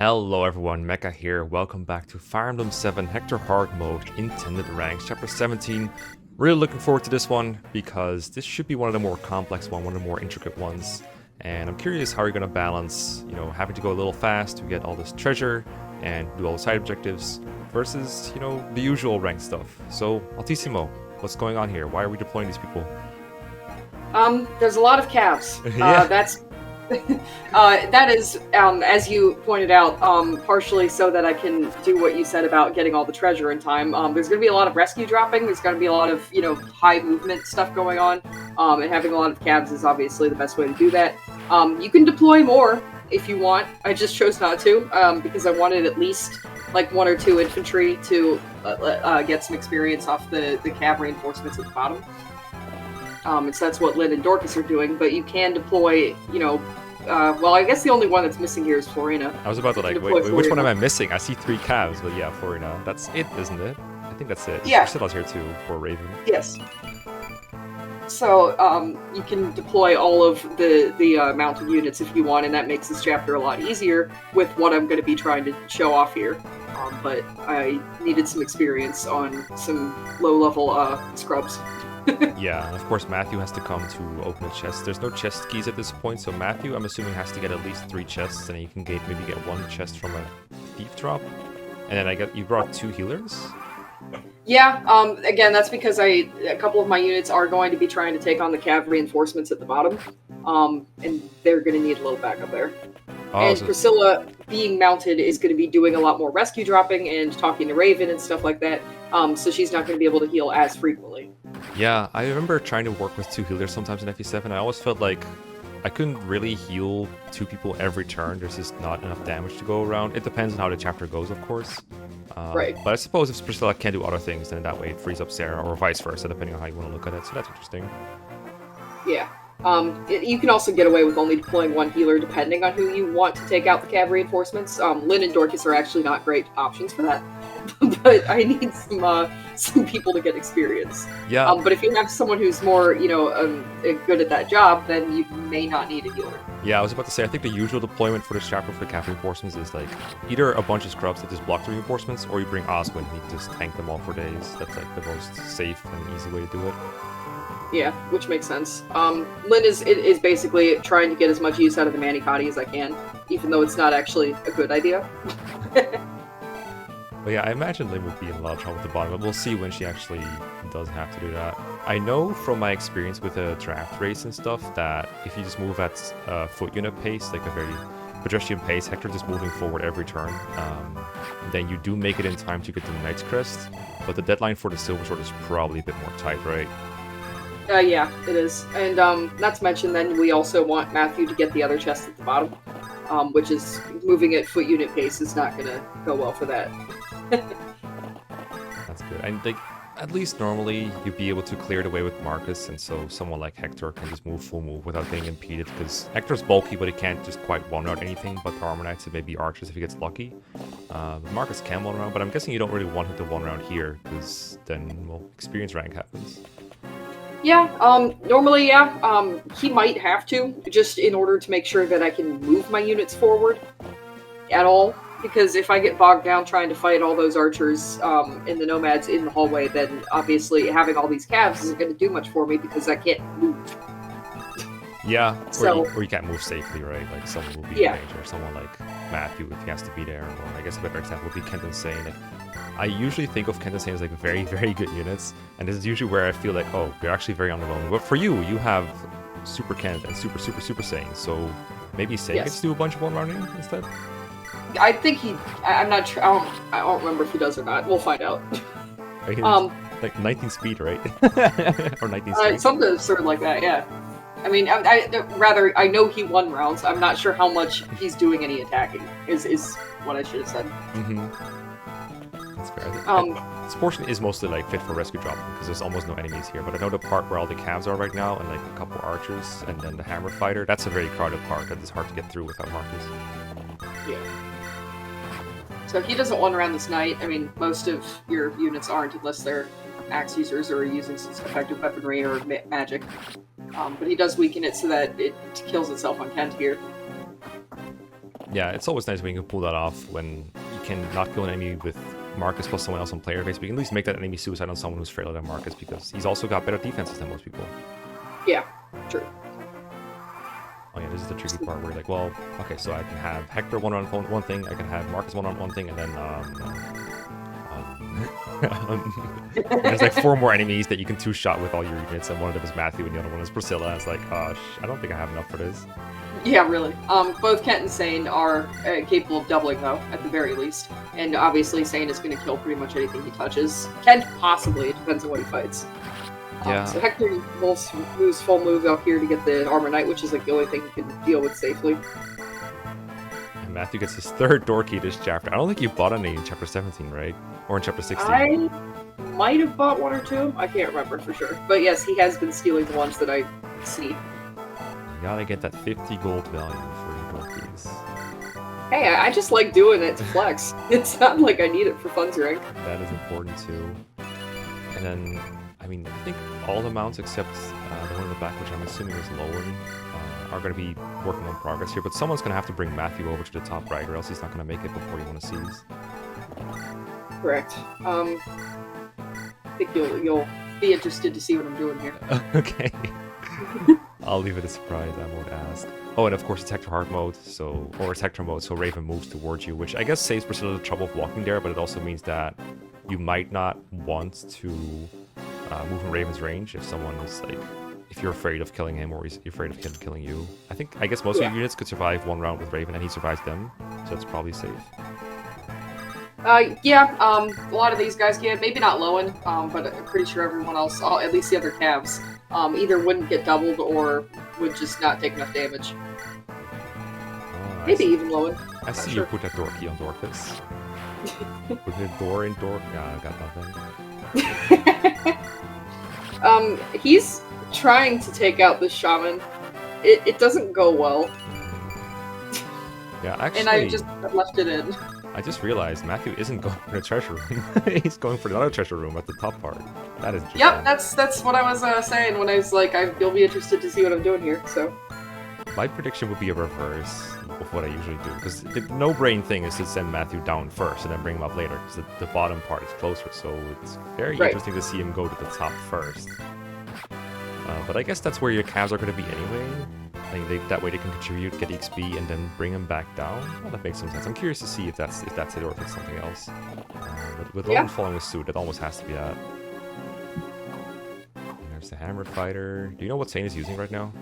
Hello everyone, Mecha here. Welcome back to Fire Emblem 7 Hector Mode Intended Ranks, Chapter 17. Really looking forward to this one because this should be one of the more complex one of the more intricate ones. And I'm curious how you're going to balance, having to go a little fast to get all this treasure and do all the side objectives versus, the usual rank stuff. So, Altissimo, what's going on here? Why are we deploying these people? There's a lot of calves. Yeah. That is, as you pointed out, partially so that I can do what you said about getting all the treasure in time. There's going to be a lot of rescue dropping. There's going to be a lot of, high movement stuff going on. And having a lot of calves is obviously the best way to do that. You can deploy more if you want. I just chose not to, because I wanted at least like 1 or 2 infantry to get some experience off the cav reinforcements at the bottom. And so that's what Lynn and Dorcas are doing, but you can deploy, well, I guess the only one that's missing here is Florina. I was about to wait, which one am I missing? I see 3 calves, but yeah, Florina. That's it, isn't it? I think that's it. Yeah. Priscilla's here too, for Raven. Yes. So, you can deploy all of the mounted units if you want, and that makes this chapter a lot easier with what I'm going to be trying to show off here. But I needed some experience on some low-level scrubs. Yeah, and of course Matthew has to come to open a chest. There's no chest keys at this point, so Matthew, I'm assuming, has to get at least 3 chests, and you can maybe get 1 chest from a thief drop. And then you brought 2 healers? Yeah, again, that's because a couple of my units are going to be trying to take on the cav reinforcements at the bottom, and they're going to need a little backup there. And Priscilla, being mounted, is going to be doing a lot more rescue dropping and talking to Raven and stuff like that, so she's not going to be able to heal as frequently. Yeah, I remember trying to work with 2 healers sometimes in FE7. I always felt like I couldn't really heal 2 people every turn. There's just not enough damage to go around. It depends on how the chapter goes, of course. Right. But I suppose if Priscilla can do other things, then that way it frees up Sarah, or vice versa, depending on how you want to look at it. So that's interesting. Yeah. You can also get away with only deploying 1 healer depending on who you want to take out the cav reinforcements. Lynn and Dorcas are actually not great options for that. But I need some people to get experience. Yeah. But if you have someone who's more, good at that job, then you may not need a healer. Yeah, I was about to say, I think the usual deployment for this chapter for the cav reinforcements is like either a bunch of scrubs that just block the reinforcements, or you bring Oswin and you just tank them all for days. That's like the most safe and easy way to do it. Yeah, which makes sense. Lynn is basically trying to get as much use out of the Manicotti as I can, even though it's not actually a good idea. But yeah, I imagine Lynn would be in a lot of trouble at the bottom, but we'll see when she actually does have to do that. I know from my experience with a draft race and stuff that if you just move at foot unit pace, like a very pedestrian pace, Hector just moving forward every turn, then you do make it in time to get the Knight's Crest, but the deadline for the Silver Sword is probably a bit more tight, right? Yeah, it is. And not to mention, then we also want Matthew to get the other chest at the bottom, which is moving at foot unit pace is not going to go well for that. That's good. And like, at least normally you'd be able to clear the way with Marcus, and so someone like Hector can just move full move without getting impeded, because Hector's bulky, but he can't just quite one-round anything but the Armor Knights and maybe Archers if he gets lucky. Marcus can one-round, but I'm guessing you don't really want him to one-round here, because then, well, experience rank happens. Yeah, normally, yeah, he might have to, just in order to make sure that I can move my units forward at all. Because if I get bogged down trying to fight all those archers in the nomads in the hallway, then obviously having all these calves isn't going to do much for me because I can't move. Yeah, so, or you can't move safely, right? Like someone will be in danger, someone like Matthew if he has to be there, or I guess a better example would be Kent and Sane. Like, I usually think of Kent and Sane as like very, very good units, and this is usually where I feel like, oh, they're actually very underwhelming. But for you, you have Super Kent and Super Sane, so maybe Sane gets to do a bunch of one-rounding instead? I think I'm not sure. I don't remember if he does or not. We'll find out. Like 19 speed, right? Or 19 speed? Something sort of like that, yeah. I mean, I know he won rounds. I'm not sure how much he's doing any attacking, is what I should have said. Mm-hmm. That's fair. This portion is mostly like fit for rescue dropping, because there's almost no enemies here, but I know the part where all the calves are right now, and like a couple archers, and then the hammer fighter, that's a very crowded part that is hard to get through without Marcus. Yeah. So he doesn't one around this night. I mean, most of your units aren't unless they're axe users or using some effective weaponry or magic. But he does weaken it so that it kills itself on Kent here. Yeah, it's always nice when you can pull that off when you can not kill an enemy with Marcus plus someone else on player base, but you can at least make that enemy suicide on someone who's frailer than Marcus because he's also got better defenses than most people. Yeah, true. Oh yeah, this is the tricky part where you're like, well, okay, so I can have Hector one on one thing, I can have Marcus one on one thing, and then there's like 4 more enemies that you can 2-shot with all your units, and one of them is Matthew, and the other one is Priscilla. And it's like, I don't think I have enough for this. Yeah, really. Both Kent and Sane are capable of doubling, though, at the very least. And obviously, Sane is going to kill pretty much anything he touches. Kent, possibly. It depends on what he fights. Yeah. So Hector moves full move out here to get the Armor Knight, which is like the only thing he can deal with safely. And Matthew gets his 3rd door key this chapter. I don't think you bought any in chapter 17, right? Or in chapter 16? I might have bought 1 or 2. I can't remember for sure. But yes, he has been stealing the ones that I see. You gotta get that 50 gold value for your door keys. Hey, I just like doing it to flex. It's not like I need it for funds rank. That is important too. And then, I mean, I think all the mounts except the one in the back, which I'm assuming is Lowen, are going to be working on progress here. But someone's going to have to bring Matthew over to the top right, or else he's not going to make it before you want to seize. Correct. I think you'll be interested to see what I'm doing here. Okay. I'll leave it a surprise, I won't ask. Oh, and of course it's Hector Hard Mode, or it's Hector Mode, so Raven moves towards you, which I guess saves Priscilla the trouble of walking there, but it also means that you might not want to move in Raven's range if someone is like, if you're afraid of killing him or you're afraid of him killing you. I guess most of your units could survive 1 round with Raven, and he survives them, so that's probably safe. Yeah, a lot of these guys can. Maybe not Lowen, but I'm pretty sure everyone else, at least the other Cavs, either wouldn't get doubled or would just not take enough damage. Maybe even Lowen. I see you put that door key on Dorcas. Put the door in door. Yeah, I got nothing. He's trying to take out the shaman. It doesn't go well. Yeah, actually. And I just left it in. I just realized Matthew isn't going for the treasure room. He's going for the other treasure room at the top part. That is interesting. Yep, that's what I was saying when I was like, you'll be interested to see what I'm doing here, so. My prediction would be a reverse of what I usually do, because the no-brain thing is to send Matthew down first and then bring him up later, because the bottom part is closer, so it's very interesting to see him go to the top first. But I guess that's where your Cavs are going to be anyway. That way they can contribute, get XP, and then bring him back down. Well, that makes some sense. I'm curious to see if that's it or if it's something else. But with Lowen following suit, it almost has to be that. And there's the Hammer Fighter. Do you know what Sane is using right now?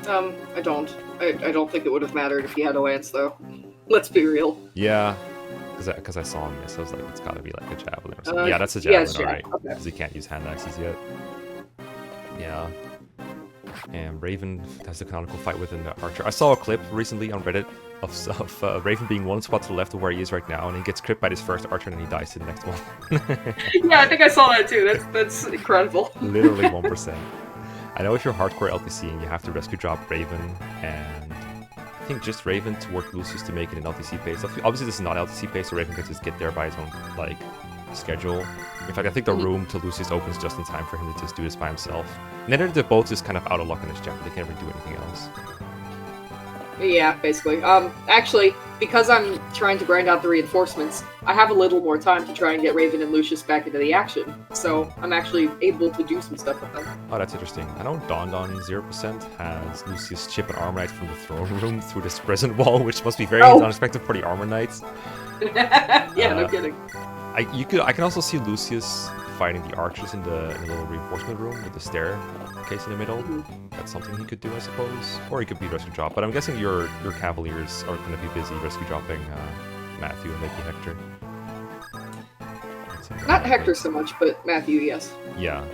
I don't. I don't think it would have mattered if he had a lance, though. Let's be real. Yeah, because I saw him miss. I was like, it's got to be like a javelin or something. Yeah, that's a javelin, alright. Because he can't use hand axes yet. Yeah. And Raven has the canonical fight with an archer. I saw a clip recently on Reddit of Raven being 1 spot to the left of where he is right now, and he gets crit by his first archer, and then he dies to the next one. Yeah, I think I saw that too. That's incredible. Literally 1%. I know if you're hardcore LTC and you have to rescue drop Raven, and I think just Raven to work Lucius to make it an LTC pace. Obviously, this is not LTC pace, so Raven can just get there by his own schedule. In fact, I think the room to Lucius opens just in time for him to just do this by himself. And then they're both just kind of out of luck in this chapter. They can't really do anything else. Yeah, basically. Actually, because I'm trying to grind out the reinforcements, I have a little more time to try and get Raven and Lucius back into the action. So I'm actually able to do some stuff with them. Oh, that's interesting. I know Don 0% has Lucius chip an Armor Knight from the throne room through this prison wall, which must be very unexpected for the Armor Knights. Yeah, no kidding. I can also see Lucius fighting the archers in the little reinforcement room with the staircase in the middle. That's something he could do, I suppose. Or he could be rescue drop. But I'm guessing your Cavaliers are going to be busy rescue dropping Matthew and maybe Hector. Not Hector so much, but Matthew, yes. Yeah.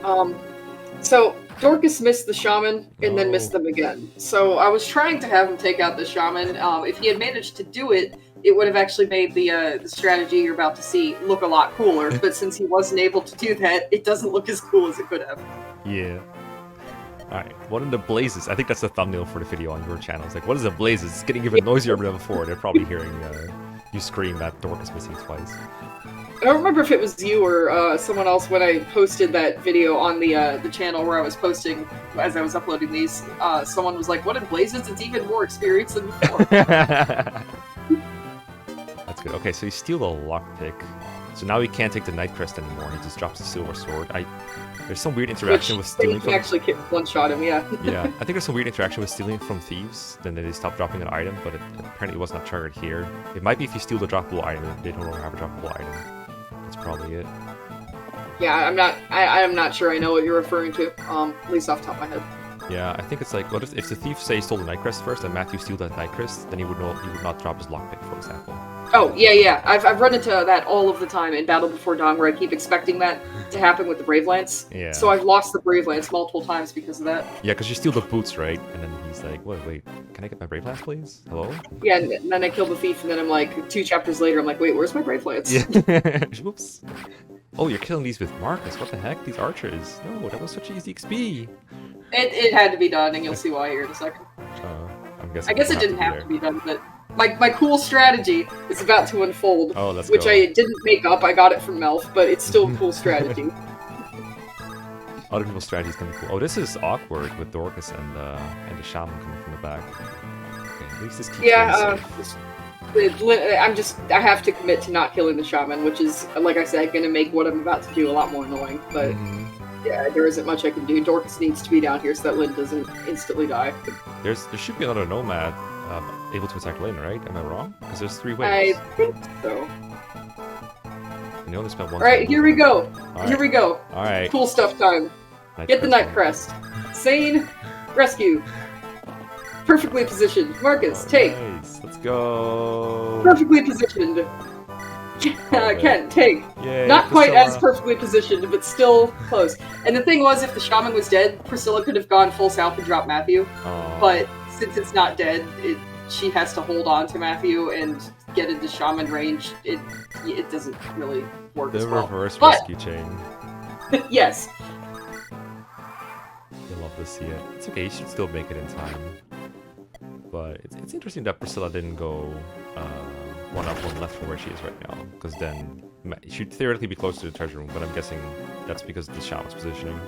So Dorcas missed the shaman and then missed them again. So I was trying to have him take out the shaman. If he had managed to do it, it would have actually made the strategy you're about to see look a lot cooler. But since he wasn't able to do that, it doesn't look as cool as it could have. Yeah. Alright, what in the blazes? I think that's the thumbnail for the video on your channel. It's like, what is the blazes? It's getting even noisier than before. They're probably hearing you scream that Dorcas missing twice. I don't remember if it was you or someone else when I posted that video on the channel where I was posting as I was uploading these. Someone was like, what in blazes? It's even more experience than before. That's good. Okay, so you steal the lockpick. So now he can't take the Night Crest anymore. He just drops the Silver Sword. There's some weird interaction with stealing from... actually one-shot him, yeah. Yeah, I think there's some weird interaction with stealing from thieves. Then they stop dropping an item, but it apparently was not triggered here. It might be if you steal the droppable item, they no longer have a droppable item. That's probably it. Yeah, I'm not sure I know what you're referring to, at least off the top of my head. Yeah, I think it's like, what if the thief, say, stole the Night Crest first, and Matthew steal that Night Crest, then he would not drop his lockpick, for example. Oh, yeah. I've run into that all of the time in Battle Before Dawn, where I keep expecting that to happen with the Brave Lance. Yeah. So I've lost the Brave Lance multiple times because of that. Yeah, because you steal the boots, right? And then he's like, wait, can I get my Brave Lance, please? Hello? Yeah, and then I kill the thief, and then I'm like, 2 chapters later, I'm like, wait, where's my Brave Lance? Yeah. Oops. Oh, you're killing these with Marcus. What the heck? These archers. No, that was such easy XP. It had to be done, and you'll see why here in a second. I'm guessing. I guess it didn't have to be done, but my cool strategy is about to unfold. Oh, let's which go. I didn't make up. I got it from Melf, but it's still a cool strategy. Other people's strategies can be cool. Oh, this is awkward with Dorcas and the shaman coming from the back. Okay, at least this keeps I have to commit to not killing the shaman, which is, like I said, going to make what I'm about to do a lot more annoying. But yeah, there isn't much I can do. Dorcas needs to be down here so that Lynn doesn't instantly die. There should be another nomad able to attack Lynn, right? Am I wrong? Because there's 3 ways. I think so. And you only spent 1 Alright, here we go. Right. Here we go. Alright. Cool stuff time. Get the Night Crest. Sane. Rescue. Perfectly positioned. Marcus, take. Nice. Let's go. Perfectly positioned. Ken, take. Yay, Not quite Priscilla. as perfectly positioned, but still close. And the thing was, if the shaman was dead, Priscilla could have gone full south and dropped Matthew. But since it's not dead, she has to hold on to Matthew and get into shaman range. It doesn't really work as well. The reverse rescue chain. Yes. You'll love to see it. It's okay, you should still make it in time. But it's interesting that Priscilla didn't go 1 up, 1 left from where she is right now. Because then she should theoretically be close to the treasure room, but I'm guessing that's because of the shaman's positioning.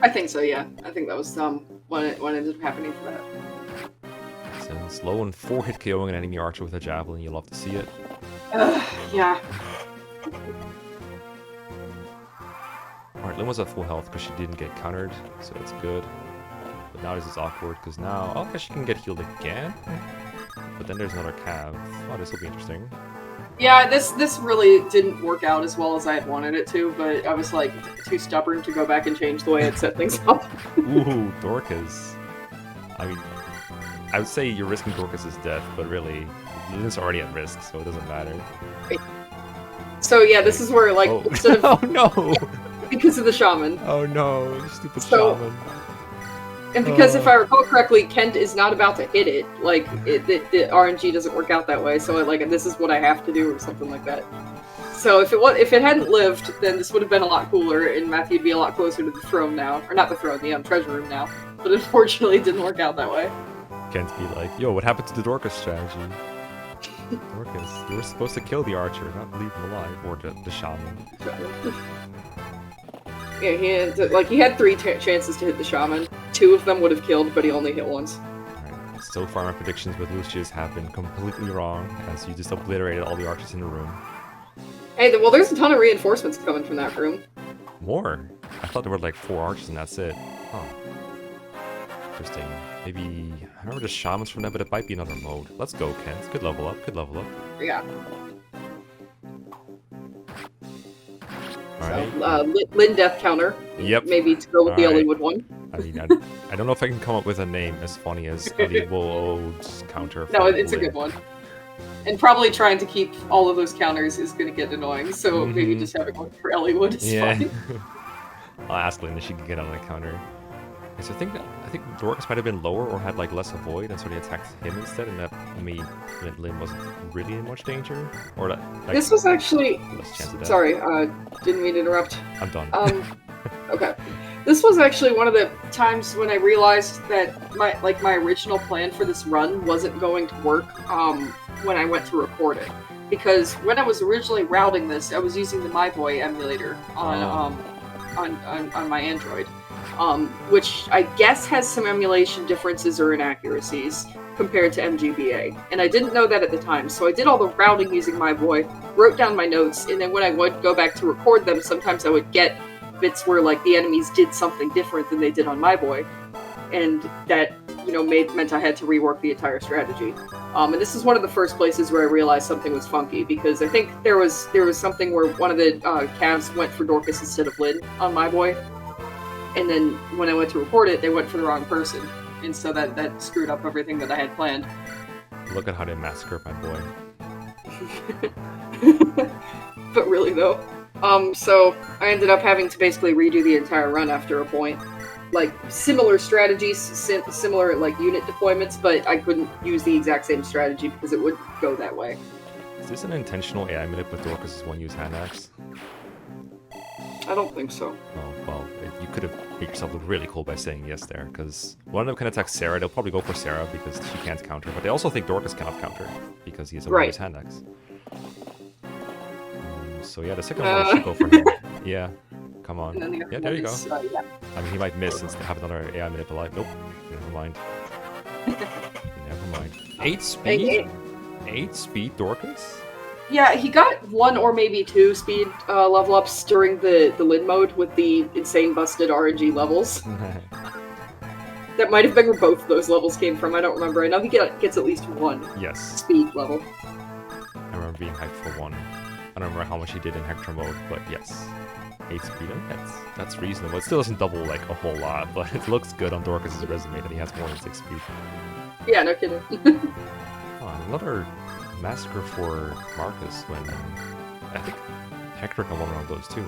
I think so, yeah. I think that was what ended up happening for that. And slow and 4-hit KOing an enemy archer with a javelin, you'll love to see it. Yeah. Alright, Lynn was at full health because she didn't get countered, so that's good. But now this is awkward because now, I guess she can get healed again. But then there's another cav. Oh, this will be interesting. Yeah, this really didn't work out as well as I had wanted it to, but I was like too stubborn to go back and change the way I'd set things up. Ooh, Dorcas. I mean, I would say you're risking Dorcas' death, but really, Lynn's already at risk, so it doesn't matter. So yeah, this is where like instead of oh no! because of the shaman. Oh no, you stupid shaman. And because if I recall correctly, Kent is not about to hit it. Like the RNG doesn't work out that way. So like this is what I have to do, or something like that. So if it hadn't lived, then this would have been a lot cooler, and Matthew'd be a lot closer to the throne now, or not the throne, the treasure room now. But unfortunately, it didn't work out that way. Kent be like, yo, what happened to the Dorcas strategy? Dorcas, you were supposed to kill the archer, not leave him alive, or the shaman. Yeah, he had 3 chances to hit the shaman. 2 of them would have killed, but he only hit once. Alright, so far my predictions with Lucius have been completely wrong, as you just obliterated all the archers in the room. Hey, well, there's a ton of reinforcements coming from that room. More? I thought there were like 4 archers and that's it. Oh. Interesting. Maybe... I remember the shamans from that, but it might be another mode. Let's go, Kent. Good level up, good level up. Yeah. Alright. So, Lynn death counter. Yep. Maybe to go with the Hollywood one. I mean, I don't know if I can come up with a name as funny as the Wood's counter. No, it's a good one. And probably trying to keep all of those counters is going to get annoying, so maybe just having one for Elliewood is fine. I'll ask Lynn if she can get on the counter. So I think Dorcas might have been lower or had like less avoid, and so they attacked him instead, and that made Lynn wasn't really in much danger. Or that like, this was actually sorry, didn't mean to interrupt. I'm done. Okay. This was actually one of the times when I realized that my original plan for this run wasn't going to work when I went to record it. Because when I was originally routing this, I was using the MyBoy emulator on my Android. Which I guess has some emulation differences or inaccuracies. compared to MGBA, and I didn't know that at the time, so I did all the routing using my boy, wrote down my notes, and then when I would go back to record them, sometimes I would get bits where like the enemies did something different than they did on my boy, and that, you know, meant I had to rework the entire strategy. And this is one of the first places where I realized something was funky, because I think there was something where one of the Cavs went for Dorcas instead of Lynn on my boy, and then when I went to record it, they went for the wrong person, and so that screwed up everything that I had planned. Look at how they massacred my boy. But really though, so I ended up having to basically redo the entire run after a point. Like, similar strategies, similar, like, unit deployments, but I couldn't use the exact same strategy because it would go that way. Is this an intentional AI manip with Dorcas' one-use hand axe? I don't think so. Oh, well, you could have made yourself look really cool by saying yes there, because one of them can attack Sarah. They'll probably go for Sarah because she can't counter, but they also think Dorcas cannot counter because he has a one-use hand axe. So yeah, the second one should go for him. Yeah. Come on. Yeah, there you go. Yeah. I mean, he might miss since they have another AI manip alive. Nope. Never mind. Never mind. 8 speed? 8 speed Dorcas? Yeah, he got 1 or maybe 2 speed level ups during the Lin mode with the insane busted RNG levels. That might have been where both of those levels came from. I don't remember. I know he gets at least 1 speed level. I remember being hyped for 1. I don't remember how much he did in Hector mode, but yes. 8 speed, that's reasonable. It still doesn't double like a whole lot, but it looks good on Dorcas' resume that he has more than 6 speed. Yeah, no kidding. Oh, another massacre for Marcus when I think Hector can one around those too.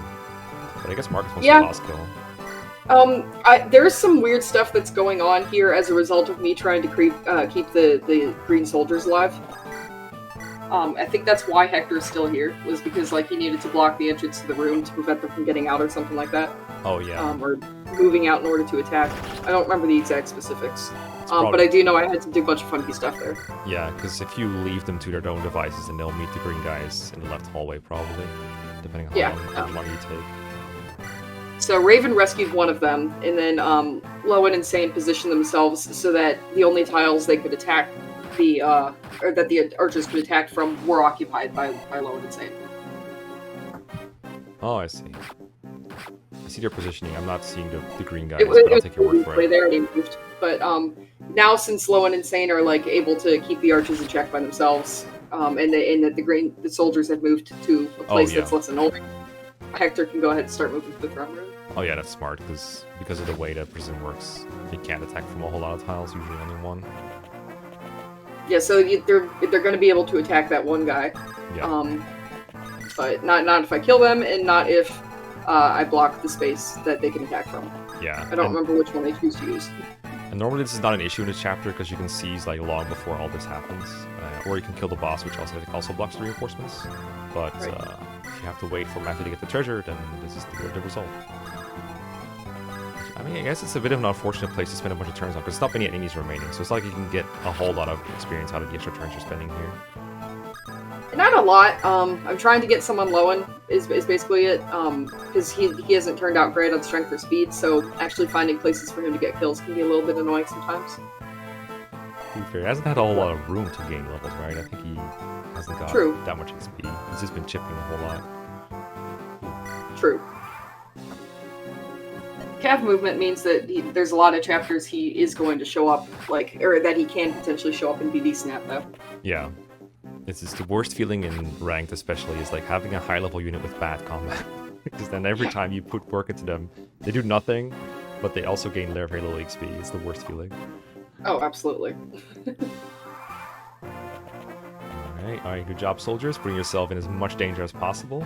But I guess Marcus wants the last kill. There's some weird stuff that's going on here as a result of me trying to keep the green soldiers alive. I think that's why Hector's still here, was because like he needed to block the entrance to the room to prevent them from getting out or something like that. Oh yeah. Or moving out in order to attack. I don't remember the exact specifics. But I do know I had to do a bunch of funky stuff there. Yeah, because if you leave them to their own devices, then they'll meet the green guys in the left hallway probably, depending on how long you take. So Raven rescued one of them, and then Low and Insane positioned themselves so that the only tiles they could attack or that the archers could attack from were occupied by Low and Insane. Oh, I see. I see their positioning. I'm not seeing the green guys, but I'll take your word for it. They already moved. But now since Low and Insane are like able to keep the archers in check by themselves, and that the soldiers have moved to a place that's less annoying, Hector can go ahead and start moving to the throne room. Oh yeah, that's smart, because of the way that prison works, you can't attack from a whole lot of tiles, usually only one. Yeah, so they're going to be able to attack that one guy. Yeah. But not if I kill them, and not if I block the space that they can attack from. Yeah. I don't remember which one they choose to use. And normally this is not an issue in this chapter, because you can seize like long before all this happens. Or you can kill the boss, which also blocks the reinforcements. But if you have to wait for Matthew to get the treasure, then this is the result. I mean, I guess it's a bit of an unfortunate place to spend a bunch of turns on, because there's not many enemies remaining, so it's not like you can get a whole lot of experience out of the extra turns you're spending here. Not a lot. I'm trying to get someone Lowen, is basically it, because he hasn't turned out great on strength or speed, so actually finding places for him to get kills can be a little bit annoying sometimes. To be fair, he hasn't had a whole lot of room to gain levels, right? I think he hasn't got that much XP. He's just been chipping a whole lot. True. Cav movement means that there's a lot of chapters he is going to show up, or that he can potentially show up in BD Snap, though. Yeah. It's just the worst feeling in ranked, especially, is like having a high-level unit with bad combat. Because then every time you put work into them, they do nothing, but they also gain very little XP. It's the worst feeling. Oh, absolutely. Alright, good job, soldiers. Bring yourself in as much danger as possible.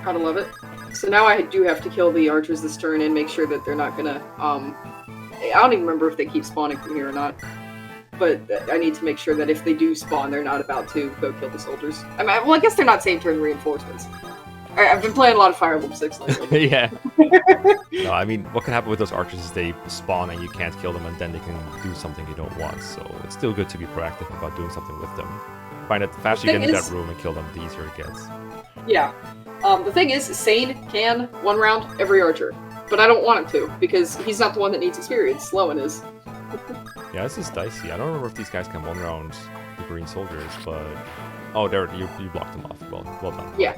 Gotta love it. So now I do have to kill the archers this turn and make sure that they're not gonna, I don't even remember if they keep spawning from here or not. But I need to make sure that if they do spawn, they're not about to go kill the soldiers. I guess they're not same turn reinforcements. I've been playing a lot of Fire Emblem 6 lately. Yeah. No, I mean, what can happen with those archers is they spawn and you can't kill them, and then they can do something you don't want. So it's still good to be proactive about doing something with them. Find that the faster you get into that room and kill them, the easier it gets. Yeah. The thing is, Sane can one round every archer, but I don't want him to, because he's not the one that needs experience. Sloan is. Yeah, this is dicey. I don't remember if these guys can one round the green soldiers, but oh, there you blocked them off. Well done. Yeah.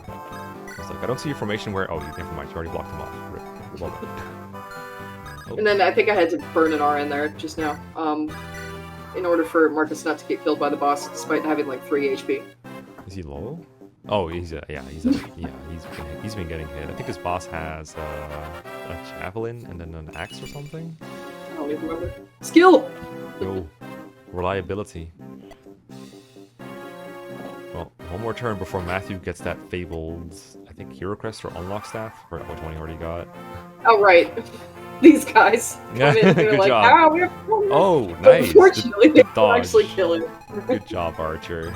I was like, I don't see your formation where. Oh, never mind. You already blocked them off. Rip. Well done. Oh. And then I think I had to burn an R in there just now, in order for Marcus not to get killed by the boss, despite having like 3 HP. Is he low? Oh, he's he's been getting hit. I think his boss has a javelin and then an axe or something. I don't even remember. Skill. No, reliability. Well, one more turn before Matthew gets that fabled, I think, Hero Crest or Unlock Staff, or which one he already got. Oh right, these guys. Yeah, They're good like, job. "Ah, we have fun." Oh, But nice. unfortunately, they don't dodge. actually kill him. Good job, Archer.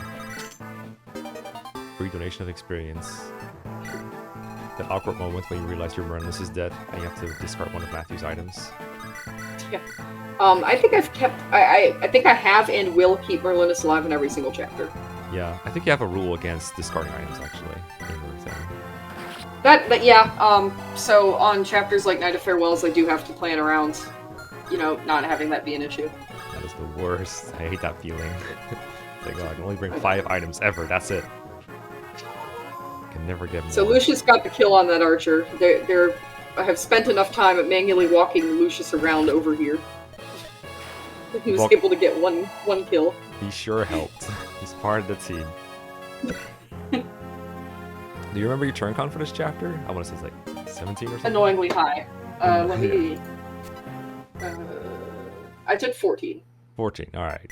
Free donation of experience. That awkward moment when you realize your Merlinus is dead and you have to discard one of Matthew's items. Yeah. I think I've kept. I think I have and will keep Merlinus alive in every single chapter. Yeah, I think you have a rule against discarding items, actually, in your thing. That yeah. So on chapters like Night of Farewells, I do have to plan around, not having that be an issue. That is the worst. I hate that feeling. Like, oh, I can only bring 5 items ever, that's it. Can never get more. So Lucius got the kill on that archer. I have spent enough time at manually walking Lucius around over here. He was able to get one kill. He sure helped. He's part of the team. Do you remember your turn count for this chapter? I want to say it's like 17 or something. Annoyingly high. Let me. I took 14. 14. All right.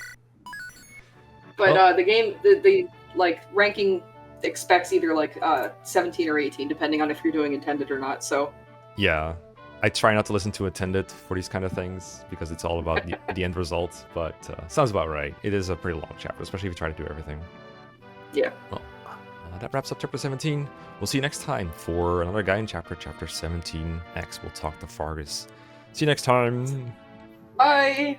But the game, the like ranking expects either like 17 or 18, depending on if you're doing intended or not. So. Yeah, I try not to listen to intended for these kind of things because it's all about the end result. But sounds about right. It is a pretty long chapter, especially if you try to do everything. Yeah. Well, that wraps up chapter 17. We'll see you next time for another guiding chapter, chapter 17X. We'll talk to Fargus. See you next time. Bye.